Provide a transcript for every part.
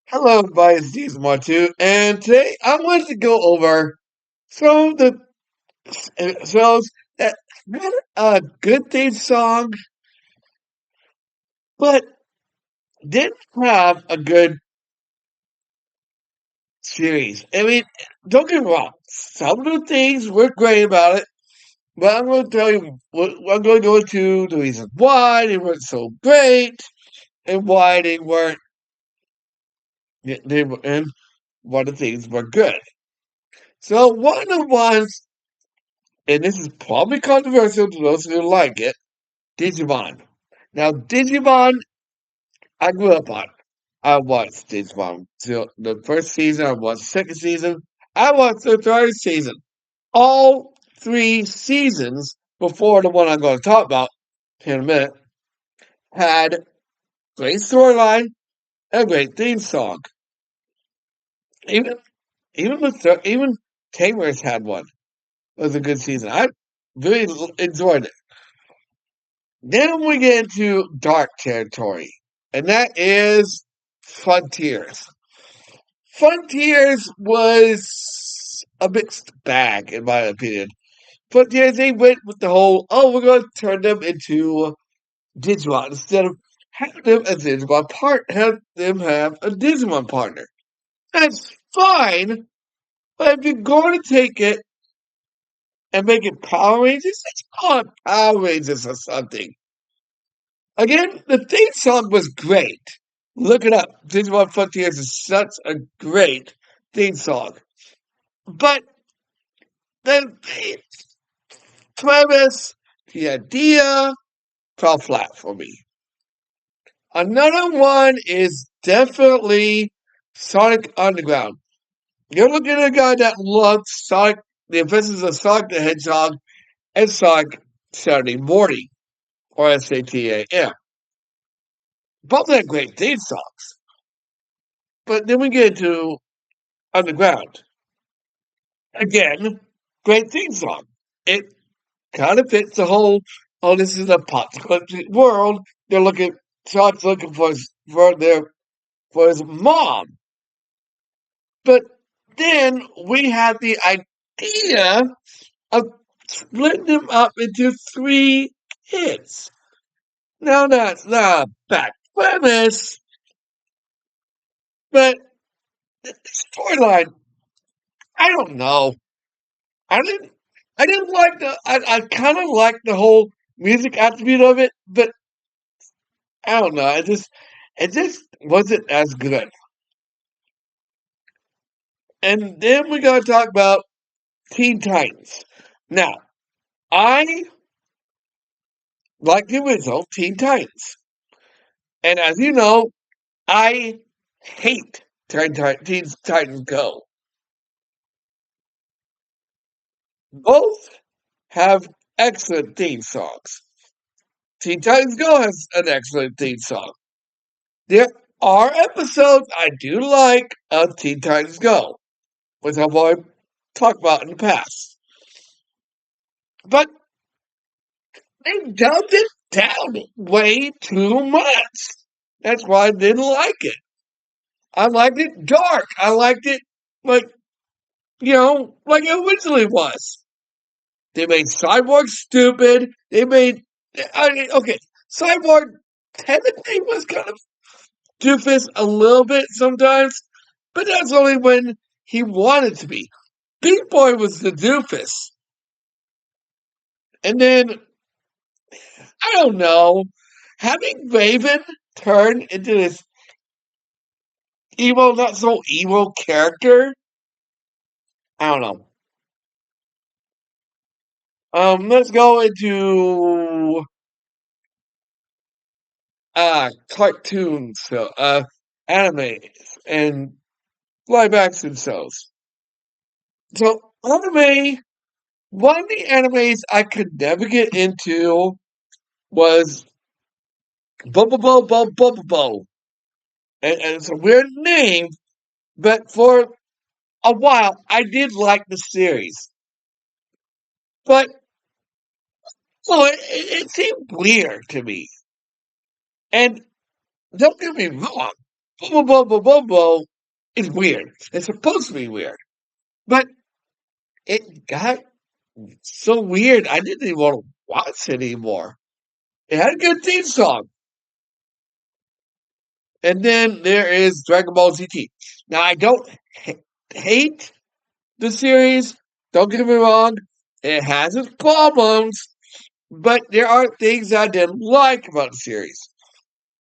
Hello, everybody. It's Jason Martu, and today I wanted to go over some of the shows that had a good theme song, but didn't have a good series. I mean, don't get me wrong. Some of the things were great about it, but I'm going to tell you, I'm going to go into the reasons why they weren't so great and why they weren't, and why the things were good. So one of the ones, and this is probably controversial to those who like it, Digimon. Now, Digimon, I grew up on. I watched Digimon. So the first season, I watched the second season. I watched the third season. All three seasons before the one I'm going to talk about in a minute had great storyline and a great theme song. Even even Tamers had one. It was a good season. I really enjoyed it. Then we get into dark territory, and that is Frontiers. Frontiers was a mixed bag, in my opinion. Frontiers, they went with the whole, oh, we're going to turn them into Digimon instead of having them as have them have a Digimon partner. That's fine, but if you're going to take it and make it Power Rangers, let's call it Power Rangers or something. Again, the theme song was great. Look it up. Digimon Frontiers is such a great theme song. But the premise, the idea, fell flat for me. Another one is definitely Sonic Underground. You're looking at a guy that loved Sonic, the Adventures of Sonic the Hedgehog, and Sonic Saturday Morning, or SATAM. Both had great theme songs. But then we get into Underground. Again, great theme song. It kind of fits the whole, oh, this is a apocalyptic world. They're looking, Sean's looking for his mom. But then we have the idea of splitting them up into three kids. Now that's not a bad premise, but the storyline, I don't know. I didn't I didn't like I kind of liked the whole music attribute of it, but I don't know. It just wasn't as good. And then we gotta talk about Teen Titans. Now, I like the original Teen Titans. And as you know, I hate Teen Titans Go. Both have excellent theme songs. Teen Titans Go has an excellent theme song. There are episodes I do like of Teen Titans Go, which I've already talked about in the past. But they dumbed it down way too much. That's why I didn't like it. I liked it dark. I liked it like, like it originally was. They made Cyborg stupid. Okay, Cyborg technically was kind of doofus a little bit sometimes, but that's only when he wanted to be. Beast Boy was the doofus. And then, I don't know, having Raven turn into this evil, not so evil character, I don't know. Let's go into cartoons, anime and live action shows. So anime, one of the animes I could never get into was Bubble, and it's a weird name, but for a while I did like the series, but it seemed weird to me. And don't get me wrong, Boom, boom, boom, boom, boom, is weird. It's supposed to be weird, but it got so weird. I didn't even want to watch it anymore. It had a good theme song. And then there is Dragon Ball ZT. Now, I don't hate the series. Don't get me wrong. It has its problems, but there are things I didn't like about the series.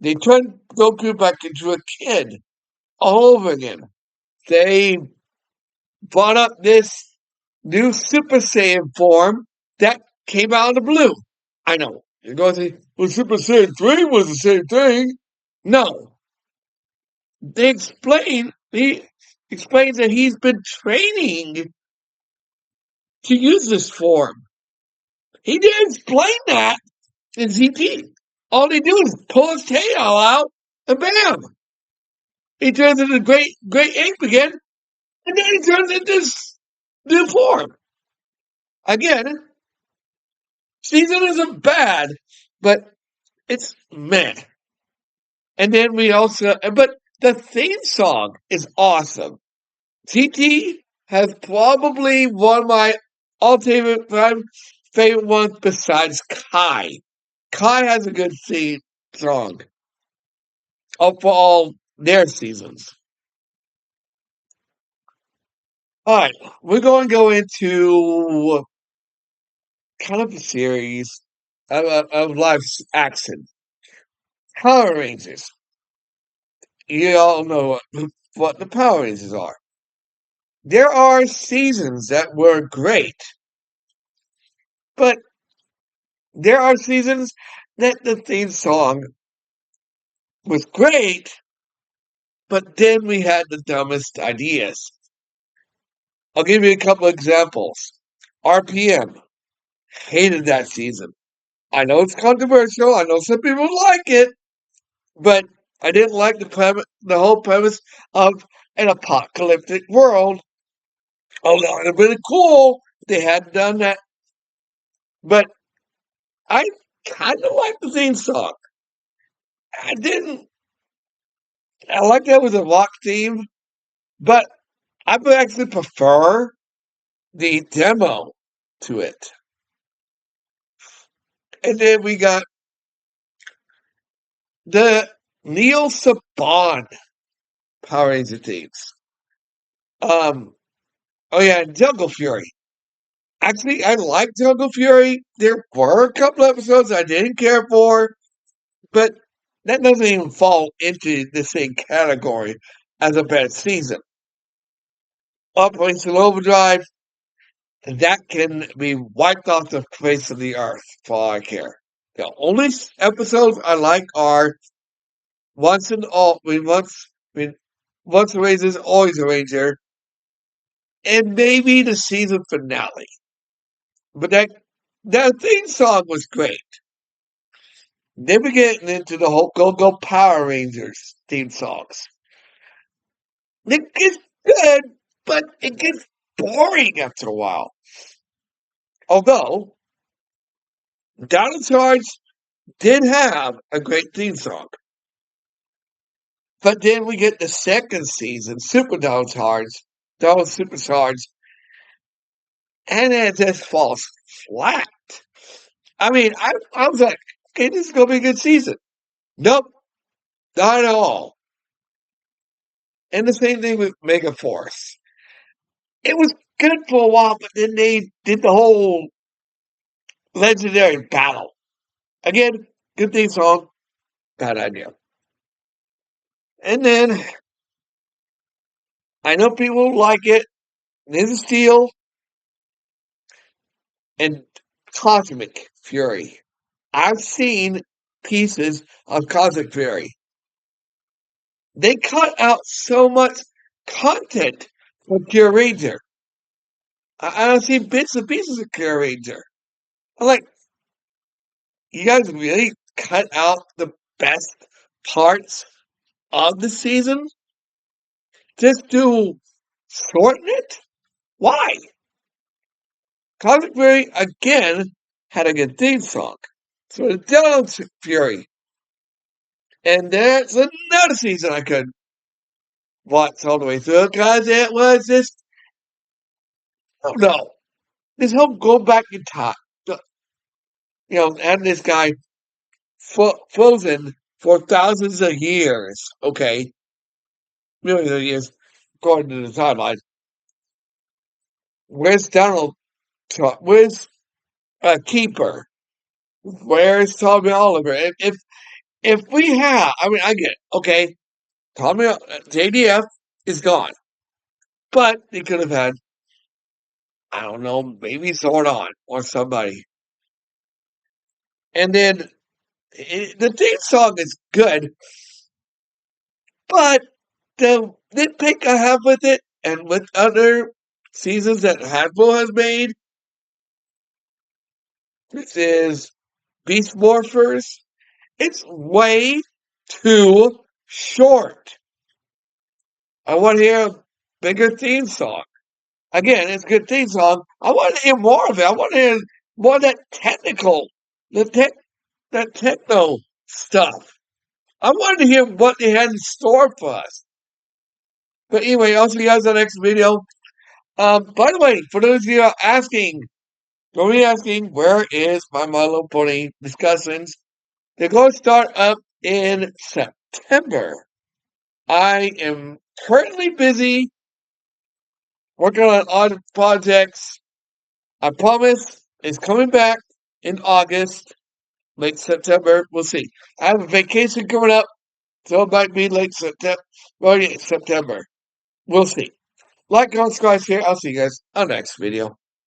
They turned Goku back into a kid all over again. They brought up this new Super Saiyan form that came out of the blue. I know. You're going to say, well, Super Saiyan 3 was the same thing. No. He explains that he's been training to use this form. He didn't explain that in ZT. All they do is pull his tail out and bam! He turns into great ape again, and then he turns into this new form. Again, season isn't bad, but it's meh. And then but the theme song is awesome. TT has probably one of my all-time favorite ones besides Kai. Kai has a good theme song for all their seasons. All right, we're going to go into kind of a series of live action. Power Rangers. You all know what the Power Rangers are. There are seasons that were great, but there are seasons that the theme song was great, but then we had the dumbest ideas. I'll give you a couple examples. RPM. Hated that season. I know it's controversial. I know some people like it, but I didn't like the whole premise of an apocalyptic world. Although it would have been cool if they had done that. But I kind of like the theme song. I didn't. I like that with a rock theme, but I would actually prefer the demo to it. And then we got the Neil Saban Power Ranger themes. Um, oh yeah, Jungle Fury. Actually, I like Jungle Fury. There were a couple episodes I didn't care for, but that doesn't even fall into the same category as a bad season. Operation Overdrive, that can be wiped off the face of the earth for all I care. The only episodes I like are once and all. Once a Ranger is always a Ranger, and maybe the season finale. But that theme song was great. Then we get into the whole Go Go Power Rangers theme songs. It gets good, but it gets boring after a while. Although Down in Charge did have a great theme song. But then we get the second season, Super Down Charge, Down Supercharged, and it just falls flat. I mean, I was like, okay, this is going to be a good season. Nope, not at all. And the same thing with Mega Force. It was good for a while, but then they did the whole legendary battle. Again, good theme song, bad idea. And then I know people like it. Ninja Steel and Cosmic Fury. I've seen pieces of Cosmic Fury. They cut out so much content from Pure Ranger. I don't see bits and pieces of Pure Ranger. I'm like, you guys really cut out the best parts of the season just to shorten it? Why? Cosmic Fury again had a good theme song. So the Down Fury. And that's another season I couldn't watch all the way through because it was just, I don't know, this whole go back in time, and this guy frozen for thousands of years, okay, millions of years, according to the timeline. Where's Donald Trump? Where's Keeper? Where's Tommy Oliver? If we have, I mean, I get it, okay. Tommy JDF is gone, but he could have had, I don't know, maybe Zordon or somebody. And then the theme song is good, but the nitpick I have with it and with other seasons that Hasbro has made, this is Beast Morphers. It's way too short. I want to hear a bigger theme song. Again, it's a good theme song. I want to hear more of it. I want to hear more of that technical, that techno stuff. I wanted to hear what they had in store for us. But anyway, I'll see you guys in the next video. By the way, for those of you asking, don't be asking, where is my My Little Pony discussions? They're going to start up in September. I am currently busy working on odd projects. I promise it's coming back in August, late September. We'll see. I have a vacation coming up, so it might be late September, well, yeah, September. We'll see. Like, comment, subscribe, share. I'll see you guys on the next video.